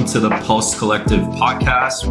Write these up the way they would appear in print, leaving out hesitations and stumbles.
welcome to the Pulse Collective podcast.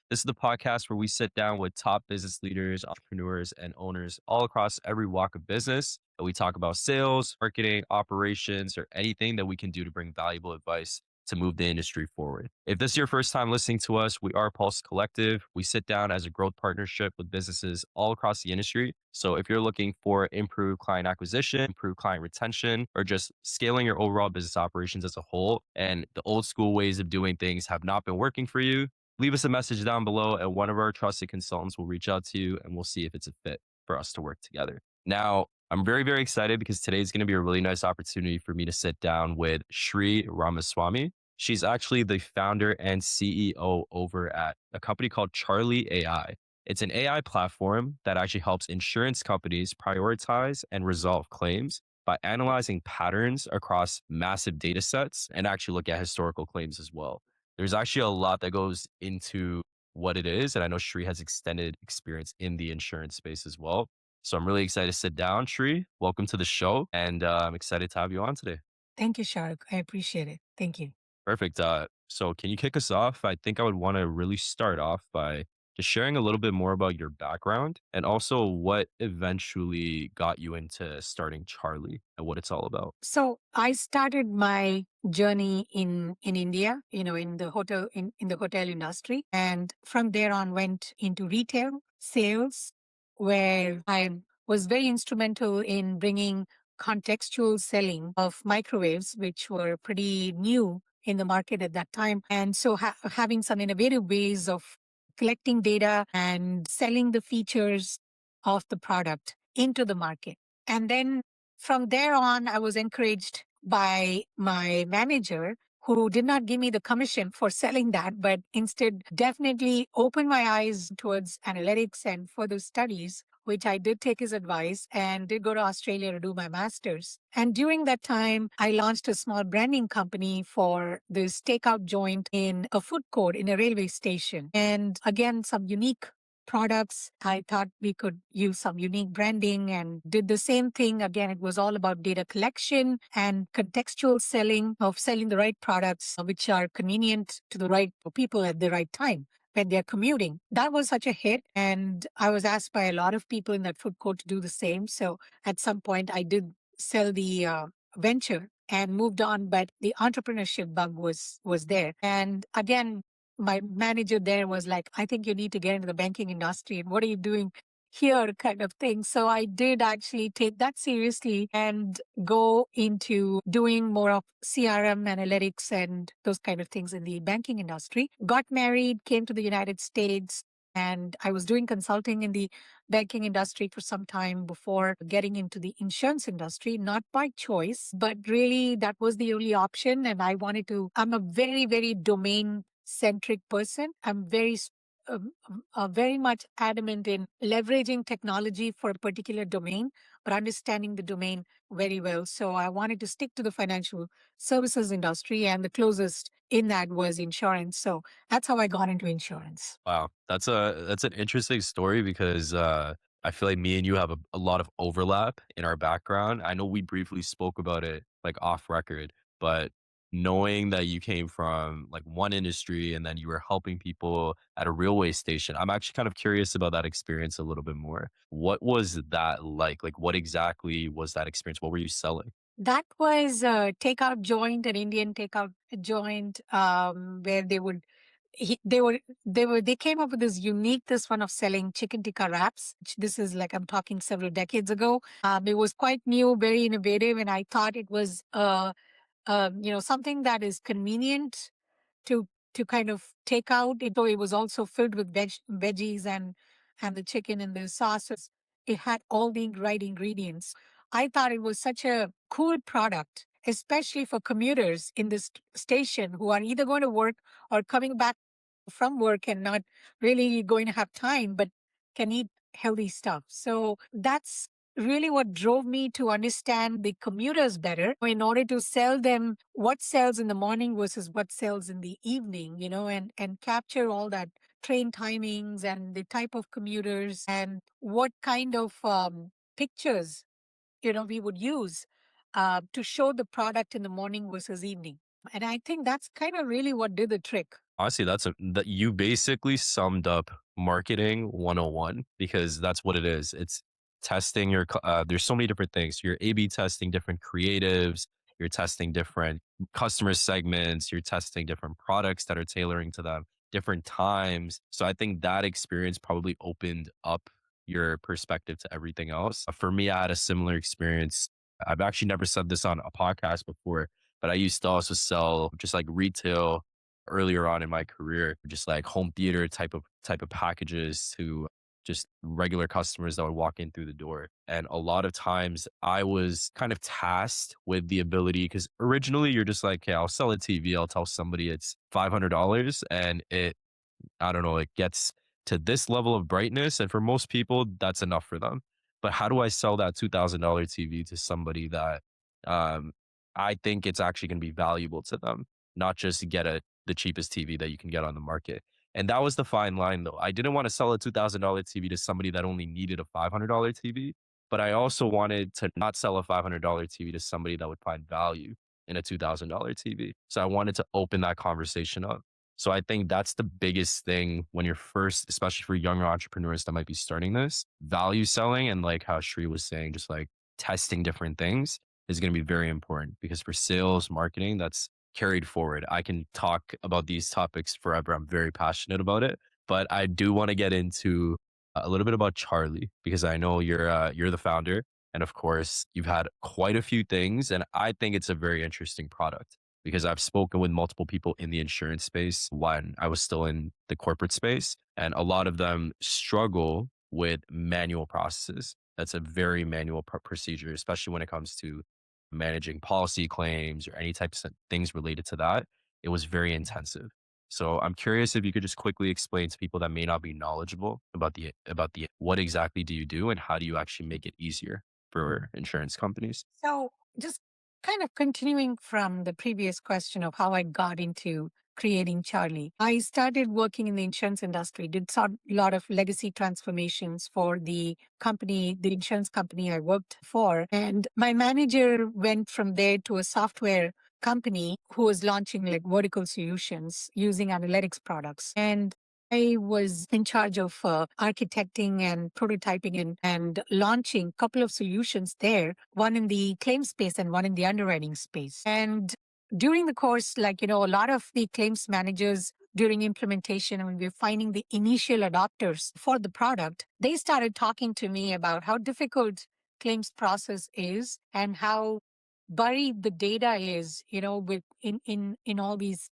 This is the podcast where we sit down with top business leaders, entrepreneurs, and owners all across every walk of business. And we talk about sales, marketing, operations, or anything that we can do to bring valuable advice to move the industry forward. If this is your first time listening to us, we are Pulse Collective. We sit down as a growth partnership with businesses all across the industry. So if you're looking for improved client acquisition, improved client retention, or just scaling your overall business operations as a whole, and the old school ways of doing things have not been working for you, leave us a message down below and one of our trusted consultants will reach out to you and we'll see if it's a fit for us to work together. Now, I'm very, very excited because today is going to be a really nice opportunity for me to sit down with Sri Ramaswamy. She's actually the founder and CEO over at a company called Charlee AI. It's an AI platform that actually helps insurance companies prioritize and resolve claims by analyzing patterns across massive data sets and actually look at historical claims as well. There's actually a lot that goes into what it is. And I know Shri has extended experience in the insurance space as well. So I'm really excited to sit down. Shri, welcome to the show. And I'm excited to have you on today. Thank you, Shahrukh. I appreciate it. Thank you. Perfect. So can you kick us off? I think I would want to really start off by just sharing a little bit more about your background and also what eventually got you into starting Charlee and what it's all about. So I started my journey in India, in the hotel in the hotel industry, and from there on went into retail sales, where I was very instrumental in bringing contextual selling of microwaves, which were pretty new in the market at that time, and so having some innovative ways of collecting data and selling the features of the product into the market. And then from there on, I was encouraged by my manager, who did not give me the commission for selling that, but instead definitely opened my eyes towards analytics and further studies, which I did take his advice and did go to Australia to do my master's. And during that time, I launched a small branding company for this takeout joint in a food court in a railway station. And again, some unique products. I thought we could use some unique branding and did the same thing. Again, it was all about data collection and contextual selling of selling the right products, which are convenient to the right people at the right time when they're commuting. That was such a hit. And I was asked by a lot of people in that food court to do the same. So at some point, I did sell the venture and moved on, but the entrepreneurship bug was there. And again, my manager there was like, I think you need to get into the banking industry. And what are you doing here, kind of thing. So I did actually take that seriously and go into doing more of CRM analytics and those kind of things in the banking industry. Got married, came to the United States, and I was doing consulting in the banking industry for some time before getting into the insurance industry, not by choice, but really that was the only option. And I'm a very, very domain centric person. I'm very much adamant in leveraging technology for a particular domain, but understanding the domain very well. So I wanted to stick to the financial services industry, and the closest in that was insurance. So that's how I got into insurance. Wow, that's an interesting story because I feel like me and you have a lot of overlap in our background. I know we briefly spoke about it like off record, but knowing that you came from like one industry and then you were helping people at a railway station, I'm actually kind of curious about that experience a little bit more. What was that like? Like, what exactly was that experience? What were you selling? That was a takeout joint, an Indian takeout joint, where they came up with this one of selling chicken tikka wraps. This is like, I'm talking several decades ago. It was quite new, very innovative, and I thought it was something that is convenient to kind of take out. It was also filled with veggies and the chicken and the sauces. It had all the right ingredients. I thought it was such a cool product, especially for commuters in this station who are either going to work or coming back from work and not really going to have time, but can eat healthy stuff. So that's really what drove me to understand the commuters better in order to sell them what sells in the morning versus what sells in the evening, and capture all that train timings and the type of commuters and what kind of pictures we would use to show the product in the morning versus evening. And I think that's kind of really what did the trick. Honestly, that you basically summed up marketing 101 because that's what it is. It's testing there's so many different things. You're A/B testing different creatives, you're testing different customer segments, you're testing different products that are tailoring to them, different times. So I think that experience probably opened up your perspective to everything else. For me, I had a similar experience. I've actually never said this on a podcast before, but I used to also sell just like retail earlier on in my career, just like home theater type of packages to just regular customers that would walk in through the door. And a lot of times I was kind of tasked with the ability because originally you're just like, okay, I'll sell a TV. I'll tell somebody it's $500 and I don't know, it gets to this level of brightness. And for most people, that's enough for them. But how do I sell that $2,000 TV to somebody that um, I think it's actually going to be valuable to them, not just get the cheapest TV that you can get on the market? And that was the fine line, though. I didn't want to sell a $2,000 TV to somebody that only needed a $500 TV, but I also wanted to not sell a $500 TV to somebody that would find value in a $2,000 TV. So I wanted to open that conversation up. So I think that's the biggest thing when you're first, especially for younger entrepreneurs that might be starting this, value selling and like how Sri was saying, just like testing different things is going to be very important because for sales, marketing, that's carried forward. I can talk about these topics forever. I'm very passionate about it, but I do want to get into a little bit about Charlie because I know you're the founder, and of course you've had quite a few things, and I think it's a very interesting product because I've spoken with multiple people in the insurance space when I was still in the corporate space, and a lot of them struggle with manual processes. That's a very manual procedure, especially when it comes to managing policy claims or any types of things related to that. It was very intensive. So I'm curious if you could just quickly explain to people that may not be knowledgeable about the what exactly do you do and how do you actually make it easier for insurance companies? So, just kind of continuing from the previous question of how I got into creating Charlie, I started working in the insurance industry, did a lot of legacy transformations for the company, the insurance company I worked for. And my manager went from there to a software company who was launching like vertical solutions using analytics products. And I was in charge of architecting and prototyping and launching a couple of solutions there, one in the claim space and one in the underwriting space. And during the course, a lot of the claims managers during implementation, when we were finding the initial adopters for the product, they started talking to me about how difficult claims process is and how buried the data is, with in all these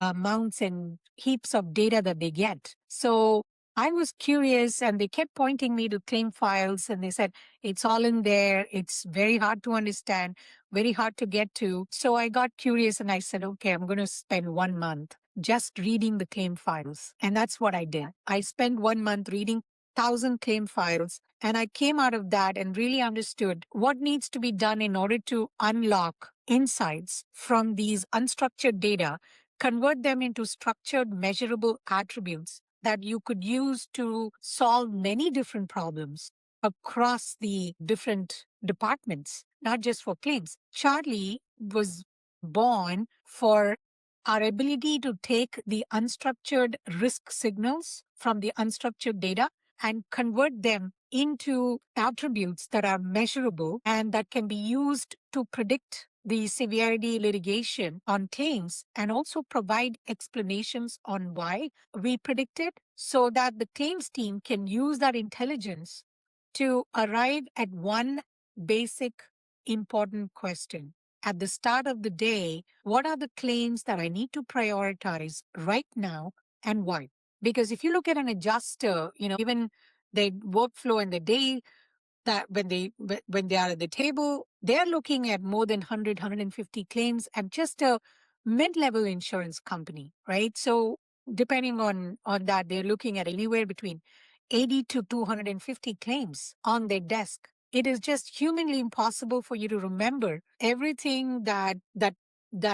amounts and heaps of data that they get. So I was curious and they kept pointing me to claim files and they said, it's all in there. It's very hard to understand, very hard to get to. So I got curious and I said, okay, I'm going to spend 1 month just reading the claim files. And that's what I did. I spent 1 month reading 1,000 claim files. And I came out of that and really understood what needs to be done in order to unlock insights from these unstructured data, convert them into structured, measurable attributes that you could use to solve many different problems across the different departments, not just for claims. Charlie was born for our ability to take the unstructured risk signals from the unstructured data and convert them into attributes that are measurable and that can be used to predict the severity litigation on claims and also provide explanations on why we predicted so that the claims team can use that intelligence to arrive at one basic important question. At the start of the day, what are the claims that I need to prioritize right now and why? Because if you look at an adjuster, even their workflow and the day that when they are at the table, they're looking at more than 100, 150 claims at just a mid-level insurance company, right? So depending on that, they're looking at anywhere between 80 to 250 claims on their desk. It is just humanly impossible for you to remember everything that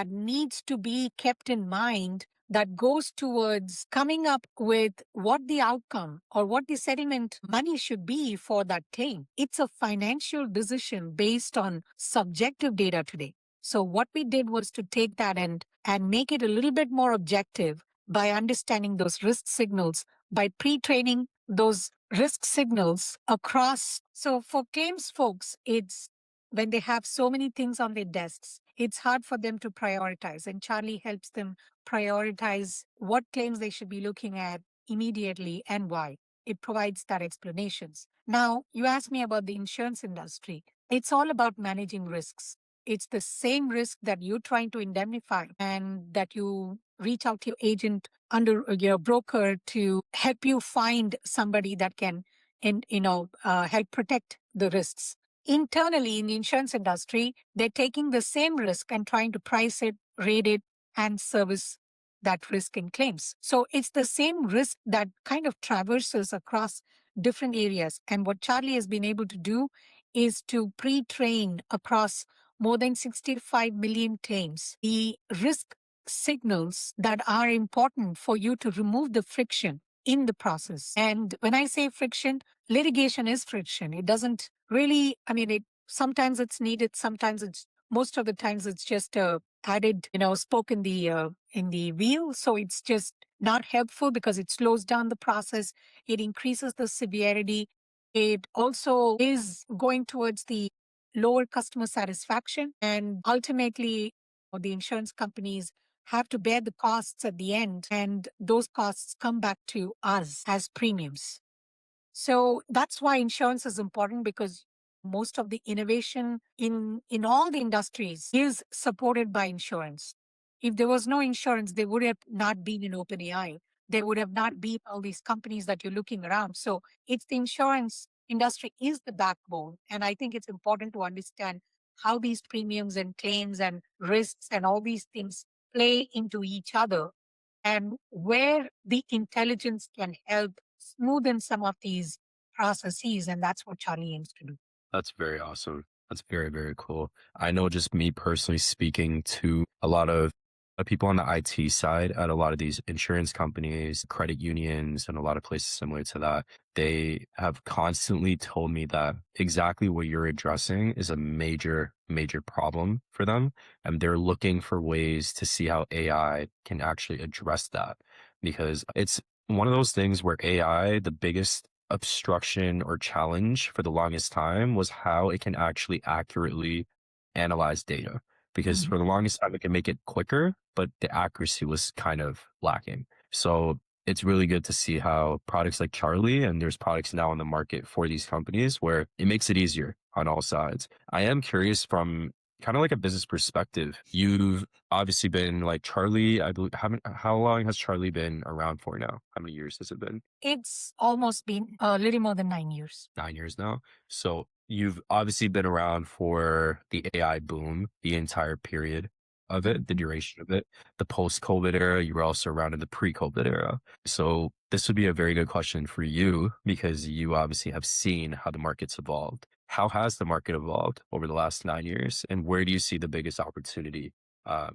needs to be kept in mind that goes towards coming up with what the outcome or what the settlement money should be for that claim. It's a financial decision based on subjective data today. So what we did was to take that and make it a little bit more objective by understanding those risk signals, by pre-training those risk signals across. So for claims folks, it's when they have so many things on their desks, it's hard for them to prioritize. And Charlie helps them prioritize what claims they should be looking at immediately and why. It provides that explanations. Now, you asked me about the insurance industry. It's all about managing risks. It's the same risk that you're trying to indemnify and that you reach out to your agent under your broker to help you find somebody that can help protect the risks. Internally in the insurance industry, they're taking the same risk and trying to price it, rate it, and service that risk in claims. So it's the same risk that kind of traverses across different areas. And what Charlie has been able to do is to pre-train across more than 65 million claims the risk signals that are important for you to remove the friction in the process. And when I say friction, litigation is friction. It doesn't really, sometimes it's needed, sometimes it's, most of the times it's just added, spoke in the wheel. So it's just not helpful because it slows down the process. It increases the severity. It also is going towards the lower customer satisfaction. And ultimately, the insurance companies have to bear the costs at the end. And those costs come back to us as premiums. So that's why insurance is important, because most of the innovation in all the industries is supported by insurance. If there was no insurance, there would have not been an OpenAI. There would have not been all these companies that you're looking around. So it's the insurance industry is the backbone. And I think it's important to understand how these premiums and claims and risks and all these things play into each other, and where the intelligence can help smoothen some of these processes. And that's what Charlie aims to do. That's very awesome. That's very, very cool. I know just me personally speaking to a lot of people on the IT side at a lot of these insurance companies, credit unions, and a lot of places similar to that, they have constantly told me that exactly what you're addressing is a major, major problem for them. And they're looking for ways to see how AI can actually address that, because it's one of those things where AI, the biggest obstruction or challenge for the longest time was how it can actually accurately analyze data. Because for the longest time, it can make it quicker, but the accuracy was kind of lacking. So it's really good to see how products like Charlie, and there's products now on the market for these companies where it makes it easier on all sides. I am curious from kind of like a business perspective. You've obviously been like Charlie, I believe, how long has Charlie been around for now? How many years has it been? It's almost been a little more than 9 years. 9 years now. So you've obviously been around for the AI boom, the entire period of it, the duration of it, the post-COVID era. You were also around in the pre-COVID era. So this would be a very good question for you, because you obviously have seen how the market's evolved. How has the market evolved over the last 9 years? And where do you see the biggest opportunity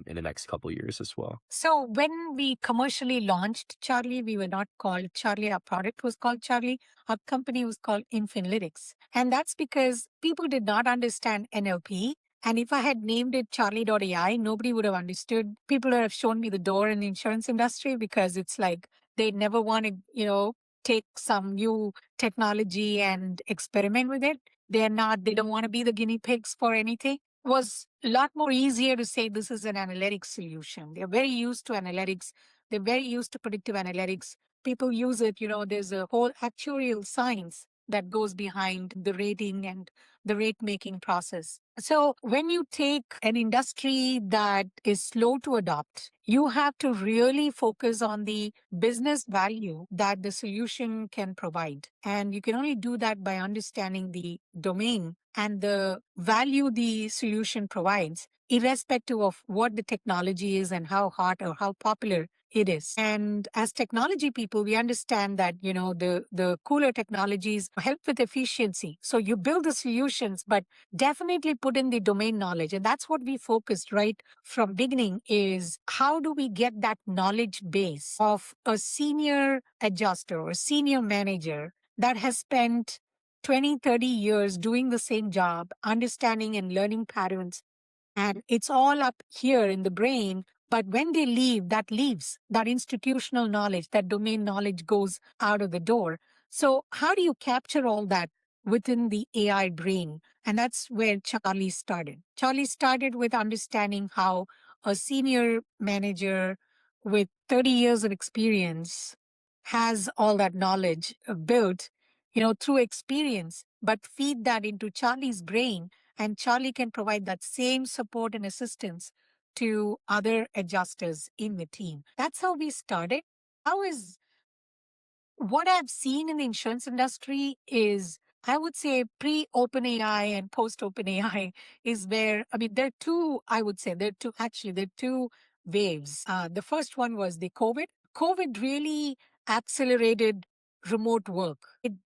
in the next couple of years as well? So when we commercially launched Charlie, we were not called Charlie. Our product was called Charlie. Our company was called Infinalytics. And that's because people did not understand NLP. And if I had named it Charlie.ai, nobody would have understood. People would have shown me the door in the insurance industry, because it's like they never want to, take some new technology and experiment with it. They don't want to be the guinea pigs for anything. Was a lot more easier to say this is an analytics solution. They're very used to analytics. They're very used to predictive analytics. People use it, there's a whole actuarial science that goes behind the rating and the rate making process. So when you take an industry that is slow to adopt, you have to really focus on the business value that the solution can provide. And you can only do that by understanding the domain and the value the solution provides, irrespective of what the technology is and how hot or how popular it is. And as technology people, we understand that, the cooler technologies help with efficiency. So you build the solutions, but definitely put in the domain knowledge. And that's what we focused right from beginning is how do we get that knowledge base of a senior adjuster or senior manager that has spent 20, 30 years doing the same job, understanding and learning patterns, and it's all up here in the brain. But when they leave, that leaves. That institutional knowledge, that domain knowledge goes out of the door. So, how do you capture all that within the AI brain? And that's where Charlie started. Charlie started with understanding how a senior manager with 30 years of experience has all that knowledge built, through experience, but feed that into Charlie's brain, and Charlie can provide that same support and assistance to other adjusters in the team. That's how we started. How is what I've seen in the insurance industry is, I would say, pre OpenAI and post OpenAI is where, I mean, there are two, I would say, there are two waves. The first one was the COVID. COVID really accelerated remote work.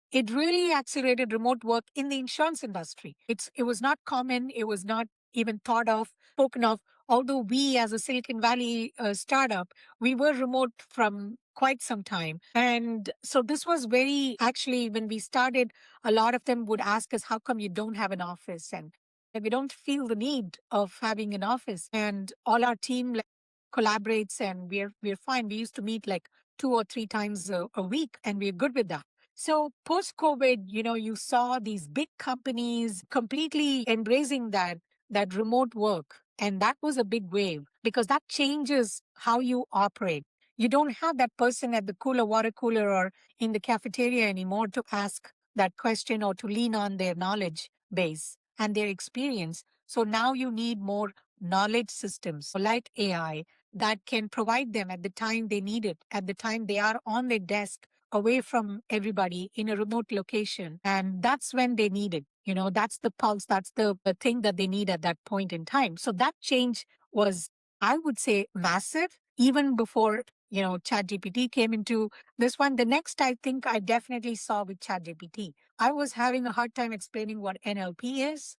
It really accelerated remote work in the insurance industry. It was not common. It was not even thought of, spoken of. Although we, as a Silicon Valley startup, we were remote from quite some time. And so this was very, actually, when we started, a lot of them would ask us, how come you don't have an office? And we don't feel the need of having an office. And all our team collaborates and we're fine. We used to meet like 2 or 3 times a week and we're good with that. So post COVID, you saw these big companies completely embracing that remote work. And that was a big wave because that changes how you operate. You don't have that person at the water cooler or in the cafeteria anymore to ask that question or to lean on their knowledge base and their experience. So now you need more knowledge systems like AI that can provide them at the time they need it, at the time they are on their desk away from everybody in a remote location. And that's when they need it. That's the pulse, that's the thing that they need at that point in time. So that change was, I would say, massive even before, ChatGPT came into this one. The next, I think I definitely saw with ChatGPT. I was having a hard time explaining what NLP is.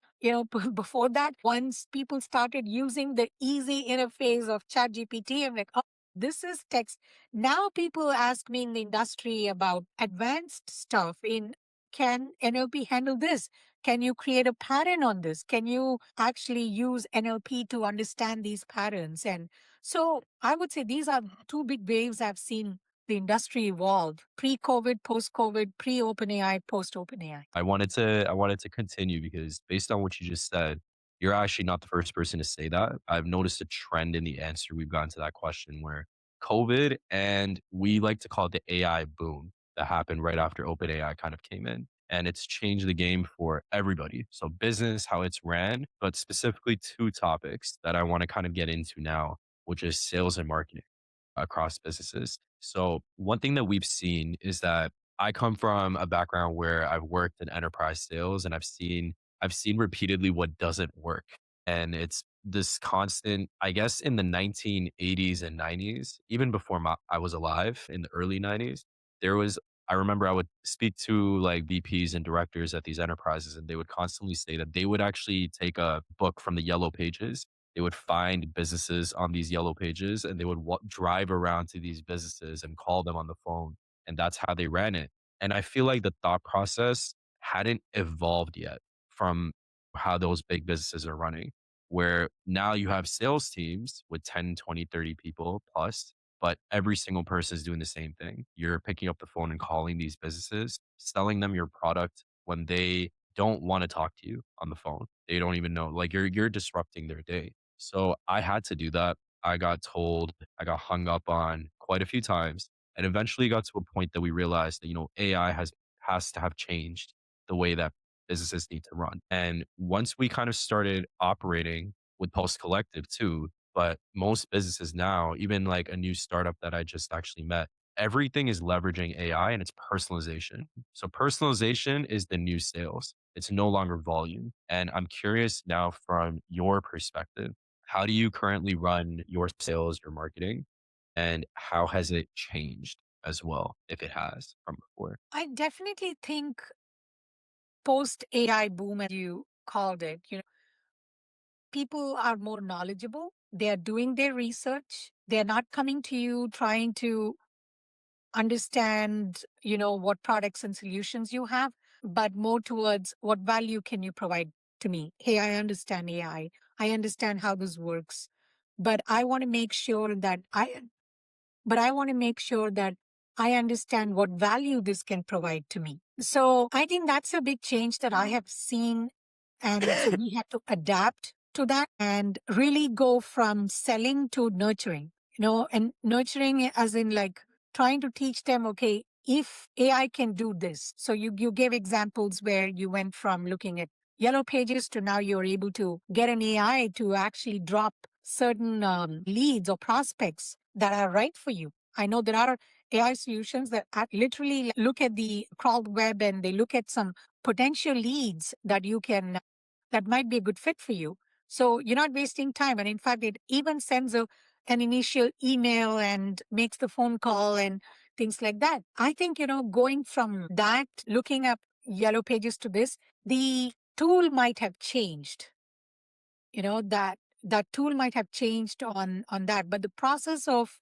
Before that, once people started using the easy interface of ChatGPT, I'm like, oh, this is text. Now people ask me in the industry about advanced stuff in, can NLP handle this? Can you create a pattern on this? Can you actually use NLP to understand these patterns? And so I would say these are two big waves I've seen the industry evolve: pre-COVID, post-COVID, pre-OpenAI, post-OpenAI. I wanted to continue because based on what you just said, you're actually not the first person to say that. I've noticed a trend in the answer we've gotten to that question where COVID and we like to call it the AI boom that happened right after OpenAI kind of came in. And it's changed the game for everybody. So business, how it's ran, but specifically two topics that I want to kind of get into now, which is sales and marketing across businesses. So one thing that we've seen is that I come from a background where I've worked in enterprise sales and I've seen repeatedly what doesn't work. And it's this constant, I guess in the 1980s and 90s, even before I was alive in the early 90s, there was I remember I would speak to like VPs and directors at these enterprises and they would constantly say that they would actually take a book from the yellow pages. They would find businesses on these yellow pages and they would drive around to these businesses and call them on the phone. And that's how they ran it. And I feel like the thought process hadn't evolved yet from how those big businesses are running, where now you have sales teams with 10, 20, 30 people plus, but every single person is doing the same thing. You're picking up the phone and calling these businesses, selling them your product when they don't want to talk to you on the phone. They don't even know. Like you're disrupting their day. So I had to do that. I got told, I got hung up on quite a few times, and eventually got to a point that we realized that AI has to have changed the way that businesses need to run. And once we kind of started operating with Pulse Collective too, but most businesses now, even like a new startup that I just actually met, everything is leveraging AI and it's personalization. So personalization is the new sales. It's no longer volume. And I'm curious now from your perspective, how do you currently run your sales, your marketing? And how has it changed as well, if it has from before? I definitely think post AI boom, as you called it, people are more knowledgeable. They are doing their research. They're not coming to you trying to understand, what products and solutions you have, but more towards what value can you provide to me? Hey, I understand AI. I understand how this works, but I want to make sure that I understand what value this can provide to me. So I think that's a big change that I have seen. And so we have to adapt to that and really go from selling to nurturing, and nurturing as in like trying to teach them, okay, if AI can do this. So you gave examples where you went from looking at yellow pages to now you're able to get an AI to actually drop certain leads or prospects that are right for you. I know there are AI solutions that literally look at the crawled web and they look at some potential leads that might be a good fit for you. So you're not wasting time. And in fact, it even sends an initial email and makes the phone call and things like that. I think, going from that, looking up yellow pages to this, the tool might have changed, that tool might have changed on that, but the process of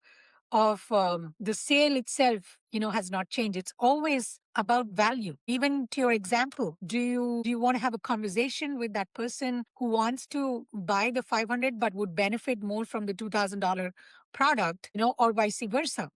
the sale itself, has not changed. It's always about value. Even to your example, do you want to have a conversation with that person who wants to buy the 500 but would benefit more from the $2,000 product, or vice versa?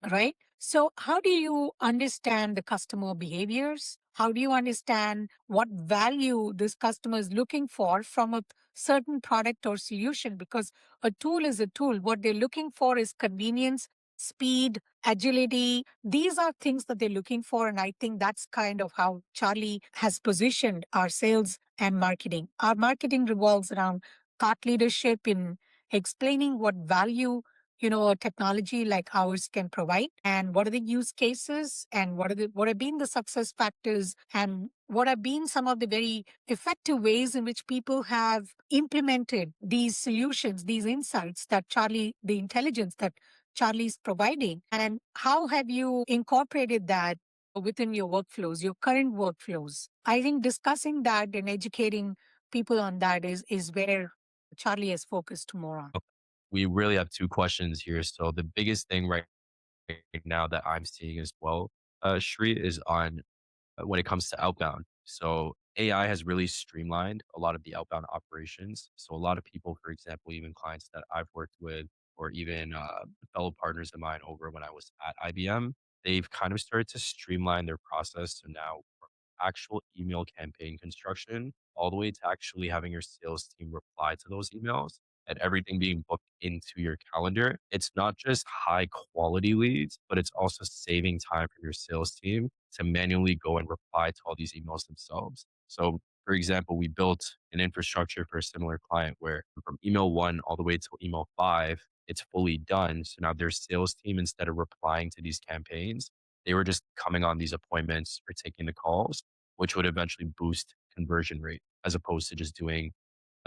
Right? So, how do you understand the customer behaviors? How do you understand what value this customer is looking for from a certain product or solution? Because a tool is a tool. What they're looking for is convenience, speed, agility. These are things that they're looking for. And I think that's kind of how Charlie has positioned our sales and marketing. Our marketing revolves around thought leadership in explaining what value a technology like ours can provide, and what are the use cases, and what have been the success factors, and what have been some of the very effective ways in which people have implemented these solutions, these insights that the intelligence that Charlie's providing, and how have you incorporated that within your workflows, your current workflows. I think discussing that and educating people on that is where Charlie has focused more on. We really have two questions here. So the biggest thing right now that I'm seeing as well, Shri, is on when it comes to outbound. So AI has really streamlined a lot of the outbound operations. So a lot of people, for example, even clients that I've worked with, or even fellow partners of mine over when I was at IBM, they've kind of started to streamline their process. So now from actual email campaign construction all the way to actually having your sales team reply to those emails and everything being booked into your calendar. It's not just high quality leads, but it's also saving time for your sales team to manually go and reply to all these emails themselves. So, for example, we built an infrastructure for a similar client where from email one all the way to email five, it's fully done. So now their sales team, instead of replying to these campaigns, they were just coming on these appointments or taking the calls, which would eventually boost conversion rate as opposed to just doing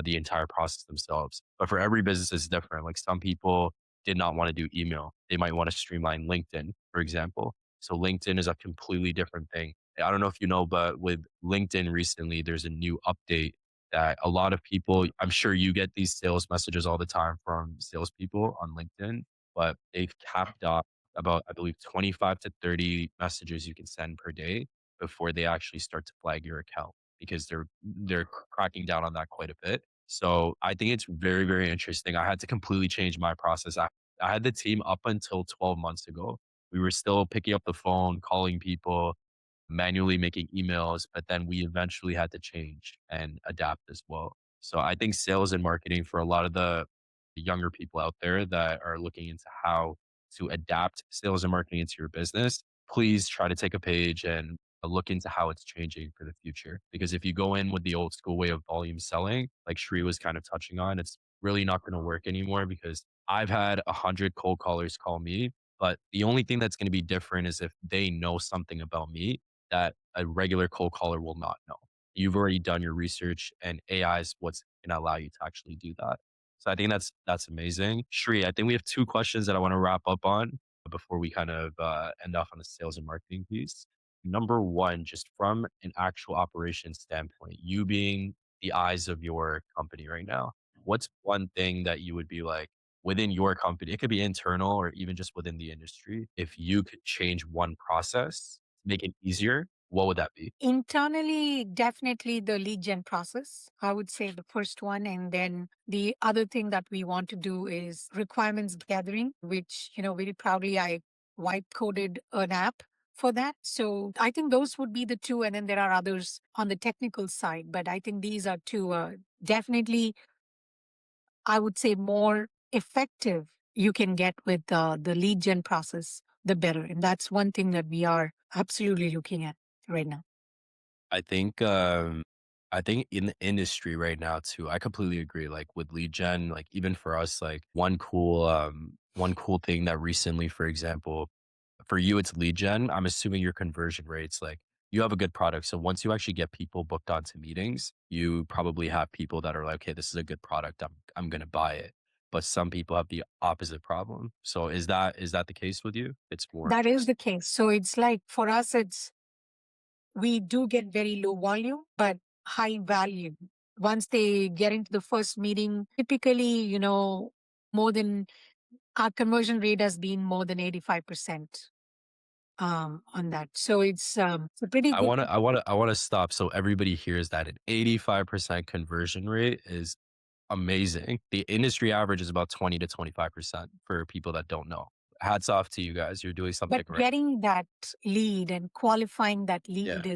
the entire process themselves. But for every business, it's different. Like some people did not want to do email. They might want to streamline LinkedIn, for example. So LinkedIn is a completely different thing. I don't know if you know, but with LinkedIn recently, there's a new update that a lot of people, I'm sure you get these sales messages all the time from salespeople on LinkedIn, but they've capped off about, I believe, 25 to 30 messages you can send per day before they actually start to flag your account because they're cracking down on that quite a bit. So I think it's very, very interesting. I had to completely change my process. I had the team up until 12 months ago. We were still picking up the phone, calling people, manually making emails, but then we eventually had to change and adapt as well. So I think sales and marketing for a lot of the younger people out there that are looking into how to adapt sales and marketing into your business, please try to take a page and look into how it's changing for the future. Because if you go in with the old school way of volume selling, like Shri was kind of touching on, it's really not going to work anymore because I've had 100 cold callers call me, but the only thing that's going to be different is if they know something about me that a regular cold caller will not know. You've already done your research and AI is what's going to allow you to actually do that. So So I think that's amazing. Shri, I think we have two questions that I want to wrap up on before we kind of end off on the sales and marketing piece. Number one, just from an actual operations standpoint, you being the eyes of your company right now, what's one thing that you would be like within your company? It could be internal or even just within the industry. If you could change one process, make it easier, what would that be? Internally, definitely the lead gen process. I would say the first one. And then the other thing that we want to do is requirements gathering, which, very proudly I white coded an app for that. So I think those would be the two. And then there are others on the technical side. But I think these are two definitely, I would say, more effective you can get with the lead gen process, the better. And that's one thing that we are absolutely looking at right now. I think in the industry right now too, I completely agree. Like with lead gen, like even for us, like one cool thing that recently, for example, for you it's lead gen. I'm assuming your conversion rates, like you have a good product. So once you actually get people booked onto meetings, you probably have people that are like, okay, this is a good product. I'm gonna buy it. But some people have the opposite problem. So is that the case with you? It's more That is just the case. So it's like for us, we do get very low volume, but high value. Once they get into the first meeting, typically, more than our conversion rate has been more than 85% on that. So it's a pretty I good. wanna I wanna I wanna stop so everybody hears that an 85% conversion rate is amazing. The industry average is about 20 to 25% for people that don't know. Hats off to you guys. You're doing something But right. getting that lead and qualifying that Yeah. lead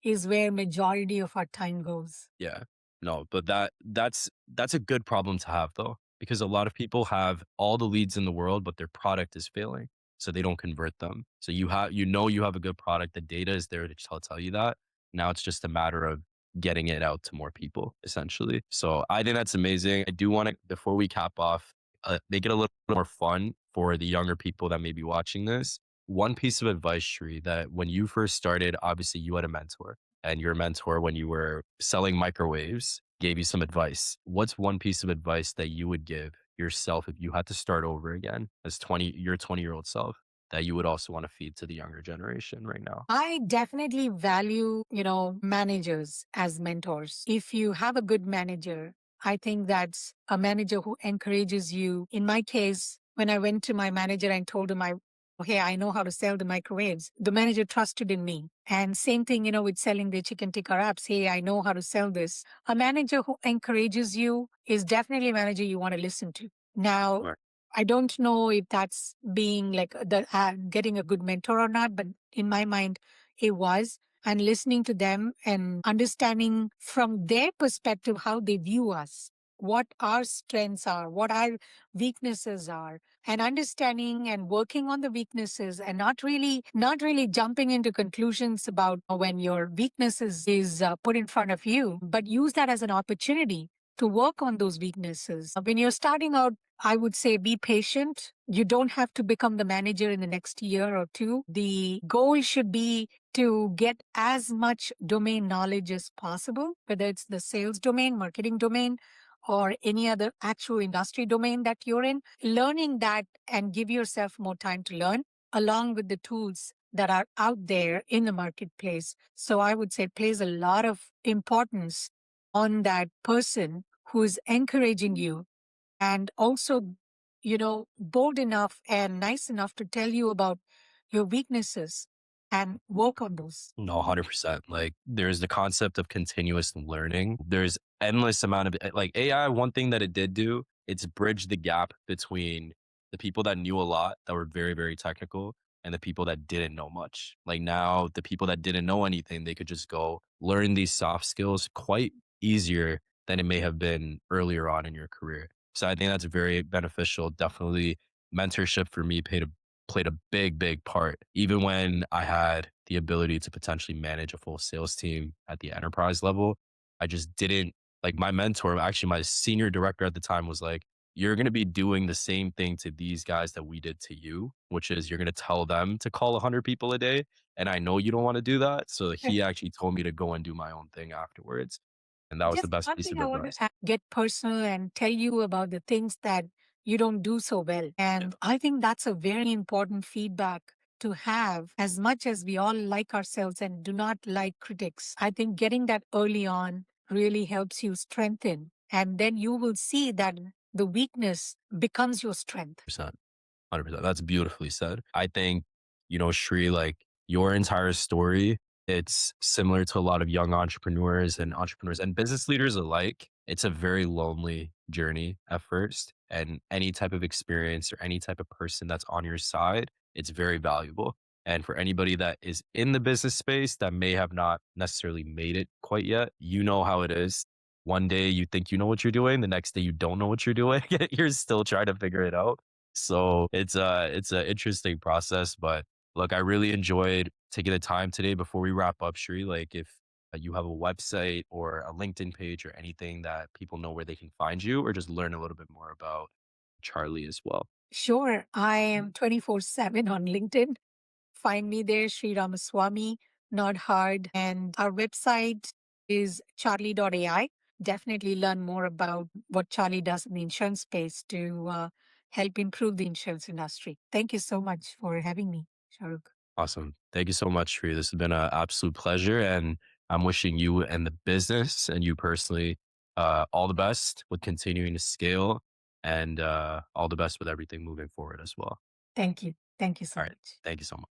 is where majority of our time goes. Yeah. No, but that's a good problem to have though, because a lot of people have all the leads in the world, but their product is failing. So they don't convert them. So you have a good product. The data is there to tell you that. Now it's just a matter of getting it out to more people, essentially. So I think that's amazing. I do want to, before we cap off, make it a little more fun for the younger people that may be watching this. One piece of advice, Shri, that when you first started, obviously you had a mentor and your mentor when you were selling microwaves gave you some advice. What's one piece of advice that you would give yourself if you had to start over again as your 20-year-old self that you would also want to feed to the younger generation right now? I definitely value, managers as mentors. If you have a good manager, I think that's a manager who encourages you. In my case, when I went to my manager and told him hey, I know how to sell the microwaves, the manager trusted in me. And same thing, with selling the chicken tikka wraps. Hey, I know how to sell this. A manager who encourages you is definitely a manager you want to listen to. Now, Right. I don't know if that's being like getting a good mentor or not, but in my mind, it was. And listening to them and understanding from their perspective how they view us, what our strengths are, what our weaknesses are, and understanding and working on the weaknesses and not really jumping into conclusions about when your weaknesses is put in front of you, but use that as an opportunity to work on those weaknesses. When you're starting out, I would say be patient. You don't have to become the manager in the next year or two. The goal should be to get as much domain knowledge as possible, whether it's the sales domain, marketing domain, or any other actual industry domain that you're in. Learning that and give yourself more time to learn along with the tools that are out there in the marketplace. So I would say it plays a lot of importance on that person who's encouraging you and also, bold enough and nice enough to tell you about your weaknesses and work on those. No, 100%. Like there's the concept of continuous learning. There's endless amount of like AI. One thing that it did do, it's bridged the gap between the people that knew a lot that were very, very technical and the people that didn't know much. Like now the people that didn't know anything, they could just go learn these soft skills quite easier than it may have been earlier on in your career. So I think that's very beneficial. Definitely mentorship for me played a big, big part. Even when I had the ability to potentially manage a full sales team at the enterprise level, I just didn't like my mentor. Actually, my senior director at the time was like, you're going to be doing the same thing to these guys that we did to you, which is you're going to tell them to call 100 people a day. And I know you don't want to do that. So he actually told me to go and do my own thing afterwards. And that was the Just best one piece thing of I want advice. to get personal and tell you about the things that you don't do so well. And I think that's a very important feedback to have as much as we all like ourselves and do not like critics. I think getting that early on really helps you strengthen. And then you will see that the weakness becomes your strength. 100%. That's beautifully said. I think, Shri, like your entire story, it's similar to a lot of young entrepreneurs and business leaders alike. It's a very lonely journey at first. And any type of experience or any type of person that's on your side, it's very valuable. And for anybody that is in the business space that may have not necessarily made it quite yet, you know how it is. One day you think you know what you're doing, the next day you don't know what you're doing. You're still trying to figure it out. So it's an interesting process, but look, I really enjoyed taking the time today before we wrap up, Shri. Like if you have a website or a LinkedIn page or anything that people know where they can find you or just learn a little bit more about Charlie as well. Sure, I am 24/7 on LinkedIn. Find me there, Sri Ramaswamy, not hard. And our website is charlie.ai. Definitely learn more about what Charlie does in the insurance space to help improve the insurance industry. Thank you so much for having me, Shahrukh. Awesome. Thank you so much, Shri. This has been an absolute pleasure. And I'm wishing you and the business and you personally all the best with continuing to scale and all the best with everything moving forward as well. Thank you. Thank you so All right. much. Thank you so much.